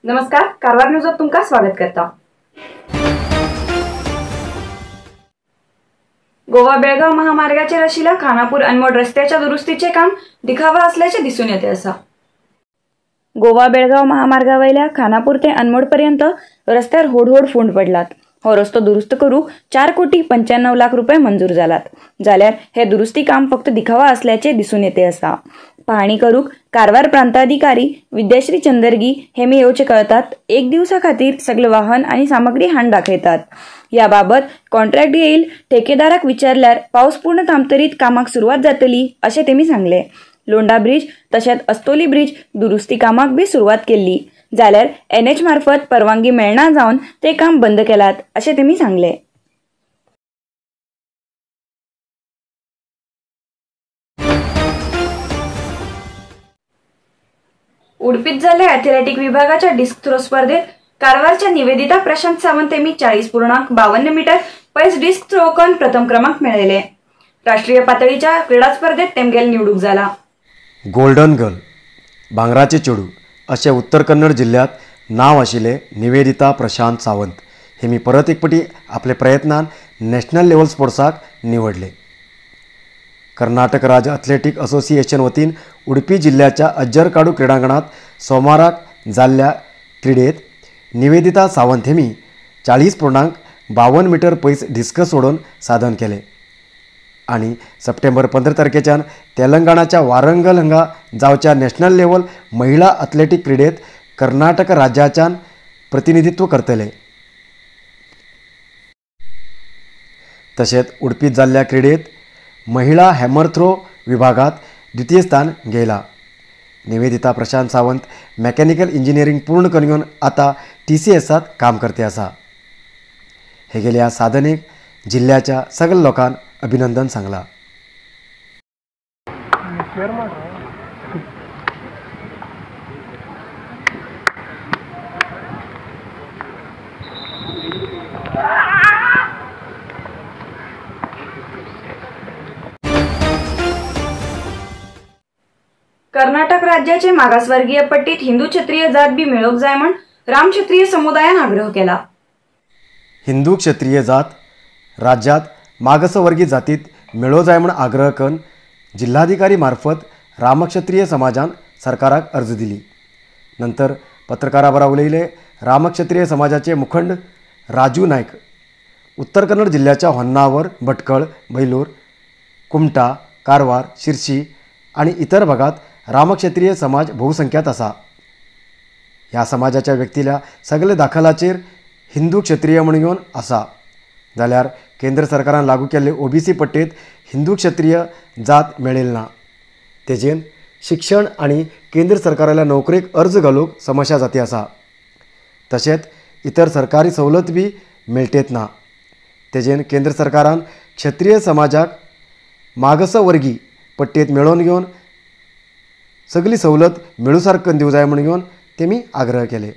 नमस्कार, कारवार न्यूजात तुमका स्वागत करता। गोवा बेळगाव महामार्गाच्या रशिला खानापूर अनमोड रस्त्याच्या दुरुस्तीचे काम दिखावा असल्याचे दिसून येते असा। गोवा बेळगाव महामार्गावयल्या खानापूर ते अनमोड पर्यंत रस्त्यावर होड फुंड पडलात। हो रस्तो दुरुस्त करूक 4,95,00,000 रुपये मंजूर जाल्यार हे दुरुस्ती काम फक्त दिखावा असल्याचे दिसून येते असा। पाहणी करूक कारवार प्रांताधिकारी विद्याश्री चंदरगी हेमी येवचे कळतात। एक दिवसा खातीर सगळे वाहन आणि सामग्री हाण दाखयतात। याबाबत कॉन्ट्रॅक्ट येईल ठेकेदाराक विचारल्यार पावस पूर्ण थांबतरीत कामाक सुरुवात जातली असे तेमी सांगले। लोंडा ब्रिज तशेंच अस्तोली ब्रिज दुरुस्ती कामाक बी सुरुवात केल्ली जाल्यार NH मार्फत परवानगी मेळना जावन ते काम बंद केलात असे तेमी सांगले। उडपीत जाल्ल्या एथलेटिक विभागाच्या डिस्क थ्रो स्पर्धेत कारवारच्या निवेदिता प्रशांत सावंत यांनी 40.52 मीटर पैस डिस्क थ्रो करून प्रथम क्रमांक मेळयले। राष्ट्रीय पातळीच्या क्रीडा स्पर्धेत तेमगेल निवडूक जाला। गोल्डन गर्ल भांगराचे चेडू असे उत्तर कन्नड जिल्ह्यात नाव आशिल्ले निवेदिता प्रशांत सावंत हेमी परत एकपटी आपले प्रयत्नान नॅशनल लेवल स्पोर्ट्साक निवडले। कर्नाटक राज्य एथलेटिक असोसिएशन वतीन उडपी जिल्ह्याच्या अज्जरकाडू क्रीडांगणात सोमाराक जाल्ल्या क्रीडेत निवेदिता सावंत हेमी 40.52 मीटर पैस डिस्कस सोडून साधन केले आणि सप्टेंबर 15 तारखेच्यान तेलंगणाच्या वारंगल हांगा जावच्या नॅशनल लेवल महिला एथलेटिक क्रीडेत कर्नाटक राज्याच्यान प्रतिनिधित्व करतले। तशेंच उडपीत जाल्ल्या क्रीडेत महिला हॅमर थ्रो विभागात द्वितीय स्थान घेयला। निवेदिता प्रशांत सावंत मेकॅनिकल इंजिनियरिंग पूर्ण करून आता TCSात काम करते आसा। हे गेल्या साधनेक जिल्ह्याच्या सगळ्या लोकांक अभिनंदन सांगला। कर्नाटक राज्याचे मागासवर्गीय पट्टीत हिंदू क्षत्रिय जात बी मेळोक जाय म्हण राम क्षत्रिय समुदायान आग्रह केला। हिंदू क्षत्रिय जात राज्यात मागासवर्गीय जातीत मेळो जाय म्हण आग्रह करून जिल्हाधिकारी मार्फत रामक्षत्रिय समाजान सरकाराक अर्ज दिली। नंतर पत्रकारा बरा उलयले रामक्षत्रिय समाजाचे मुखंड राजू नायक उत्तर कन्नड जिल्ह्याच्या होन्नावर, भटकळ, बैलूर, कुमटा, कारवार, शिर्शी आणि इतर भागात रामक्षत्रिय समाज बहुसंख्यात असा। ह्या समाजाच्या व्यक्तीला सगळे दाखलाचेर हिंदू क्षत्रिय म्हणून घेवन आसा जाल्यार केंद्र सरकारान लागू केल्ले OBC पट्टेत हिंदू क्षत्रिय जात मेळिल्ल ना। तेजेन शिक्षण आणि केंद्र सरकाराल्या नोकरेक अर्ज घालूक समस्या जाती आसा। तशेंच इतर सरकारी सवलत बी मेळटेत ना। तेजेन केंद्र सरकारान क्षत्रिय समाजाक मागासवर्गीय पट्टेत मेळोवन घेवन सगळी सवलत मेळू सारकन दिवं जाय म्हणून घेवन तेमी आग्रह केले।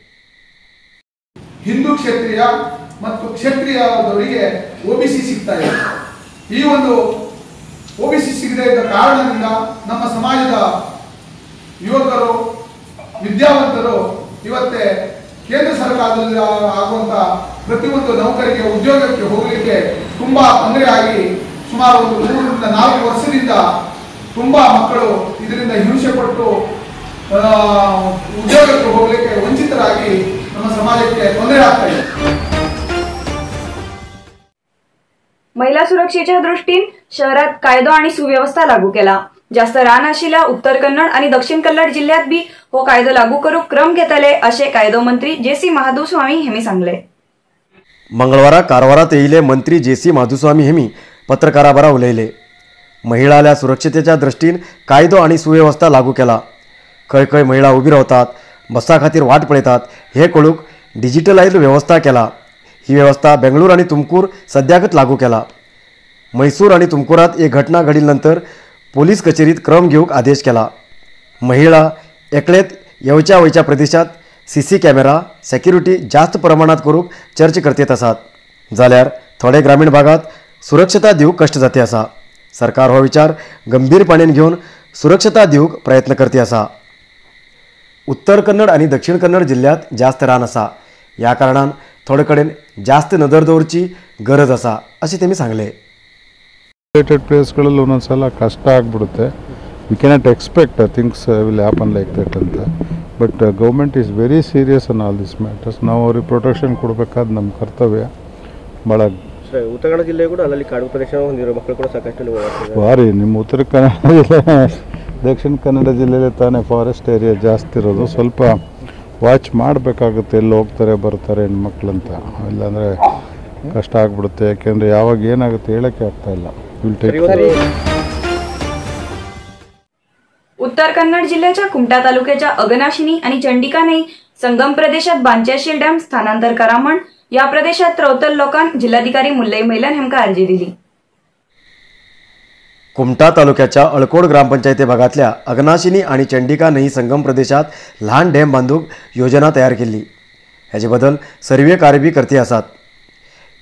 ಹಿಂದೂ ಕ್ಷತ್ರಿಯ ಮತ್ತು ಕ್ಷತ್ರಿಯದವರಿಗೆ OBC ಸಿಗ್ತಾ ಇದೆ। ಈ ಒಂದು OBC ಸಿಗದೇ ಇದ್ದ ಕಾರಣದಿಂದ ನಮ್ಮ ಸಮಾಜದ ಯುವಕರು ವಿದ್ಯಾವಂತರು ಇವತ್ತೇ ಕೇಂದ್ರ ಸರ್ಕಾರದಲ್ಲಿ ಆಗುವಂತ ಪ್ರತಿಯೊಂದು ನೌಕರಿಗೆ ಉದ್ಯೋಗಕ್ಕೆ ಹೋಗಲಿಕ್ಕೆ ತುಂಬಾ ತೊಂದರೆ ಆಗಿ ಸುಮಾರು 3 ರಿಂದ 4 ವರ್ಷದಿಂದ ತುಂಬಾ ಮಕ್ಕಳು ಇದರಿಂದ ಹಿಂಸೆ ಪಟ್ಟು ಉದ್ಯೋಗಕ್ಕೆ ಹೋಗಲಿಕ್ಕೆ ವಂಚಿತರಾಗಿ ನಮ್ಮ ಸಮಾಜಕ್ಕೆ ತೊಂದರೆ ಆಗ್ತಾ ಇದೆ। महिला सुरक्षेच्या दृष्टीन शहरात कायदो आणि सुव्यवस्था लागू केला। जास्त रान आशिल्ल्या उत्तर कन्नड आणि दक्षिण कन्नड जिल्ह्यात बी हो कायदो लागू करूक क्रम घेतले असे कायदो मंत्री JC माधुस्वामी हेमी सांगले। मंगळवारा कारवारात येयले मंत्री JC माधुस्वामी हेमी पत्रकारा बरा उलयले। महिलाल्या सुरक्षतेच्या दृष्टीन कायदो आणि सुव्यवस्था लागू केला। खंय खंय महिला उभी रावतात, बसा खातीर वाट पळयतात हे कळूक डिजिटलायज्ड व्यवस्था केला। ही व्यवस्था बेंगळूर आणि तुमकूर सद्याकच लागू केला। मैसूर आणि तुमकुरात एक घटना घडिल्ल्यानंतर पोलीस कचेरीत क्रम घेऊक आदेश केला। महिला एकलेत येवच्या वयच्या प्रदेशात CC कॅमेरा सेक्युरिटी जास्त प्रमाणात करूक चर्च करतेत आसात जाल्यार थोडे ग्रामीण भागात सुरक्षता दिवूक कष्ट जाते आसा। सरकार हो विचार गंभीरपणान घेवन सुरक्षता दिवूक प्रयत्न करते आसा। उत्तर कन्नड आणि दक्षिण कन्नड जिल्ह्यात जास्त रान आसा, या कारणान थोडे कडेन जास्त नदर दवरची गरज आसा अशें तेमी सांगले. ರಿಲೇಟೆಡ್ ಪ್ಲೇಸ್ಗಳಲ್ಲಿ ಒಂದೊಂದು ಸಲ ಕಷ್ಟ ಆಗಿಬಿಡುತ್ತೆ. We cannot expect things will happen like that ಅಂತ. But government is very serious on all this matters. ನಾವು ಅವ್ರಿಗೆ ಪ್ರೊಟೆಕ್ಷನ್ ಕೊಡಬೇಕಾದ ನಮ್ಮ ಕರ್ತವ್ಯ ಭಾಳ. ಉತ್ತರ ಕನ್ನಡ ಜಿಲ್ಲೆ ಕೂಡ ಅಲ್ಲಲ್ಲಿ ಕಾಡು ಪ್ರದೇಶ ಹೊಂದಿರೋ ಮಕ್ಕಳು ಕೂಡ ಸಾಕಷ್ಟು ಭಾರಿ. ನಿಮ್ಮ ಉತ್ತರ ಕನ್ನಡ ಜಿಲ್ಲೆ ದಕ್ಷಿಣ ಕನ್ನಡ ಜಿಲ್ಲೆಯಲ್ಲಿ ತಾನೇ ಫಾರೆಸ್ಟ್ ಏರಿಯಾ ಜಾಸ್ತಿ ಇರೋದು. ಸ್ವಲ್ಪ ವಾಚ್ ಮಾಡಬೇಕಾಗುತ್ತೆ, ಎಲ್ಲಿ ಹೋಗ್ತಾರೆ ಬರ್ತಾರೆ ಹೆಣ್ಮಕ್ಳಂತ. ಇಲ್ಲಾಂದರೆ ಕಷ್ಟ ಆಗ್ಬಿಡುತ್ತೆ. ಯಾಕೆಂದರೆ ಯಾವಾಗ ಏನಾಗುತ್ತೆ ಹೇಳೋಕ್ಕೆ ಆಗ್ತಾ ಇಲ್ಲ. उत्तर कन्नड जिल्ह्याच्या कुमटा तालुक्याच्या अगनाशिनी आणि चंडिकानई संगम प्रदेशात बांच्याशील डॅम स्थानांतर करा म्हण या प्रदेशात रवतल लोकांना जिल्हाधिकारी मुल्लई मैलन हेमका अर्जी दिली. कुमटा तालुक्याच्या अळकोड ग्रामपंचायती भागातल्या अगनाशिनी आणि चंडिका नई संगम प्रदेशात लहान डॅम बांधूक योजना तयार केली. ह्याचे बदल सर्वे कार्य बी करते आसात.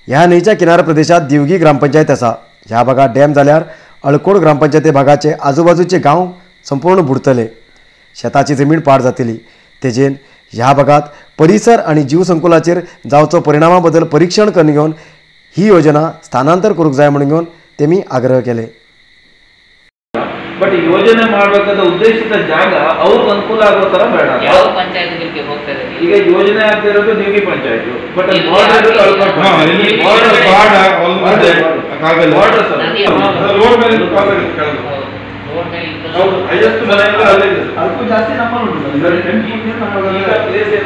ह्या न्हंयच्या किनार प्रदेशात दिवगी ग्रामपंचायत आसा. ह्या भागात डॅम जाल्यार अळकोड ग्रामपंचायती भागाचे आजूबाजूचे गांव संपूर्ण बुडतले. शेताची जमीन पाड जातली. तेजेन ह्या भागात परिसर आणि जीवसंकुलाचेर जावचो परिणामा बद्दल परीक्षण करून घेवन ही योजना स्थानांतर करूंक जाय म्हणून घेवन तेमी आग्रह केले. ಬಟ್ ಯೋಜನೆ ಮಾಡಬೇಕಾದ ಉದ್ದೇಶಿತ ಜಾಗ ಅವ್ರಿಗೆ ಅನುಕೂಲ ಆಗೋ ತರ ಬೇಡ. ಯಾವ ಪಂಚಾಯತ್ಗಳಿಗೆ ಹೋಗ್ತಾರೆ ಈಗ ಯೋಜನೆ ಆಗ್ತಿರೋದು ದಿವ್ಗಿ ಪಂಚಾಯತ್. ಬಟ್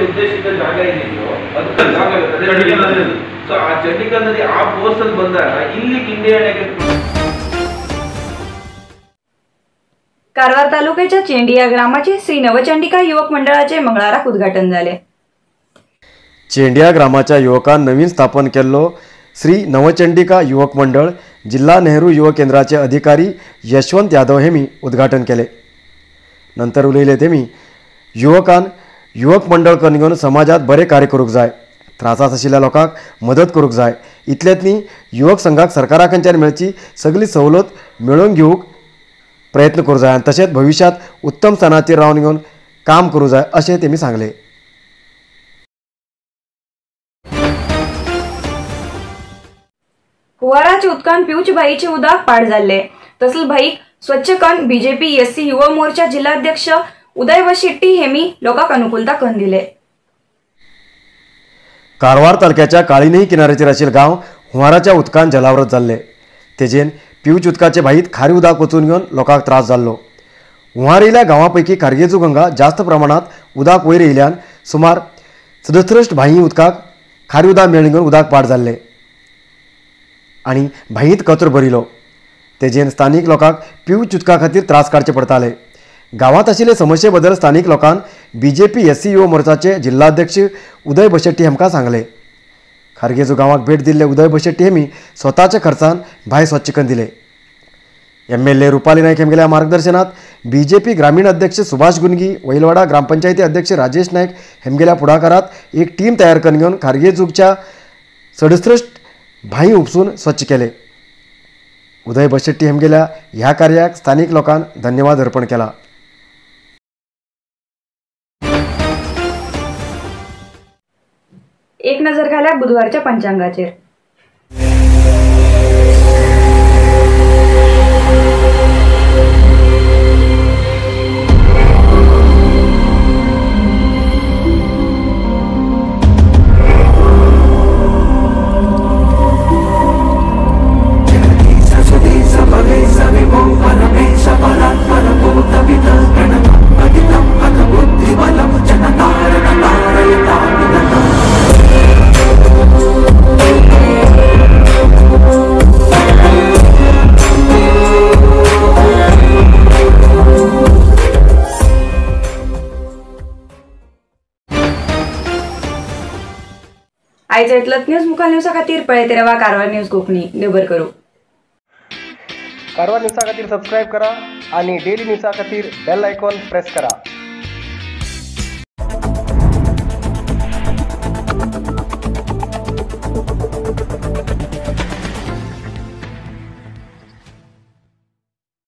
ಉದ್ದೇಶಿತ ಜಾಗ ಏನಿದೆಯೋ ಸೊ ಆ ಚಂಡಿಕಾ ನದಿ ಆ ಫೋರ್ಸ್ ಅಲ್ಲಿ ಬಂದಾಗ ಇಲ್ಲಿ ಕಿಂಡಿಯಾಣೆಗೆ. कारवार तालुक्याच्या चेंडी या ग्रामाचे श्री नवचंडिका युवक मंडळाचे मंगळाराक उद्घाटन झाले. चेंडिया ग्रामाच्या युवकांनी नवीन स्थापन केल्लो श्री नवचंडिका युवक मंडळ जिल्हा नेहरू युवा केंद्राचे अधिकारी यशवंत यादव हेमी उद्घाटन केले. नंतर उलयले तेमी युवकांन युवक मंडळ करून घेवन समाजात बरे कार्य करूंक जाय, त्रासात आशिल्ल्या लोकांक मदत करूंक जाय. इतलेच न्ही, युवक संघाक सरकारा कडच्यान मेळची सगळी सवलत मेळोवन घेवंक प्रयत्न करूं जाय आनी तशेंच भविष्यात उत्तम स्थानाचेर रावन घेवन काम करूं जाय अशें तेमी सांगले. हुवाराच्या उदकान पिवचे बाईचे उदक पाड जाल्ले. तसले बाईक स्वच्छ करून बीजेपी एससी युवा मोर्चा जिल्हाध्यक्ष उदय वशेट्टी हेमी लोकांक अनुकूलता करून दिले. कारवार तालुक्याच्या काळीनई किनाऱ्याचेर आशिल्ले गांव हुंवाराच्या उदकान जलावृत जाल्ले. तेजेन पिवचे उदकाचे भाईत खारे उदक वचून घेवन लोकांक त्रास जाल्लो. हुंवार येयल्या गांवां पैकी खारगेजू गंगा जास्त प्रमाणात उदक वयर येयल्यान सुमार 67 भाई उदकाक खारे उदक मेळून घेवन उदक पाड जाल्ले आनी भाईंत कचरो भरिलो. तेजेन स्थानीक लोकांक पिवचे उदका खातीर त्रास काडचे पडटाले. गांवांत आशिल्ले समस्ये बद्दल स्थानीक लोकांन बीजेपी एससी युवा मोर्चाचे जिल्हाध्यक्ष उदय बशेट्टी हेमकां सांगले. खारगेजू गांवाक भेट दिल्ले उदय बशेट्टी हेमी स्वताच्या खर्चान भाय स्वच्छ करून दिले. एमएलए रुपाली नायक हेमगेल्या मार्गदर्शनात बीजेपी ग्रामीण अध्यक्ष सुभाष गुनगी, वैलवाडा ग्रामपंचायती अध्यक्ष राजेश नायक हेमगेल्या पुढाकारात एक टीम तयार करून घेवन खारगेजूच्या 67 भाई उपसून स्वच्छ केले. उदय बशेट्टी हेमगेल्या ह्या कार्याक स्थानीक लोकांन धन्यवाद अर्पण केला. एक नजर घाल्या बुधवारच्या पंचांगाचेर. आयज इतलंच न्यूज. मुखाल न्यूजा खातीर पळयते रावा कारवार न्यूज कोंकणी. देव करूं. कारवार न्यूजा खातीर सबस्क्राईब करा आणि डेली न्यूजा खातीर बेल आयकॉन प्रेस करा.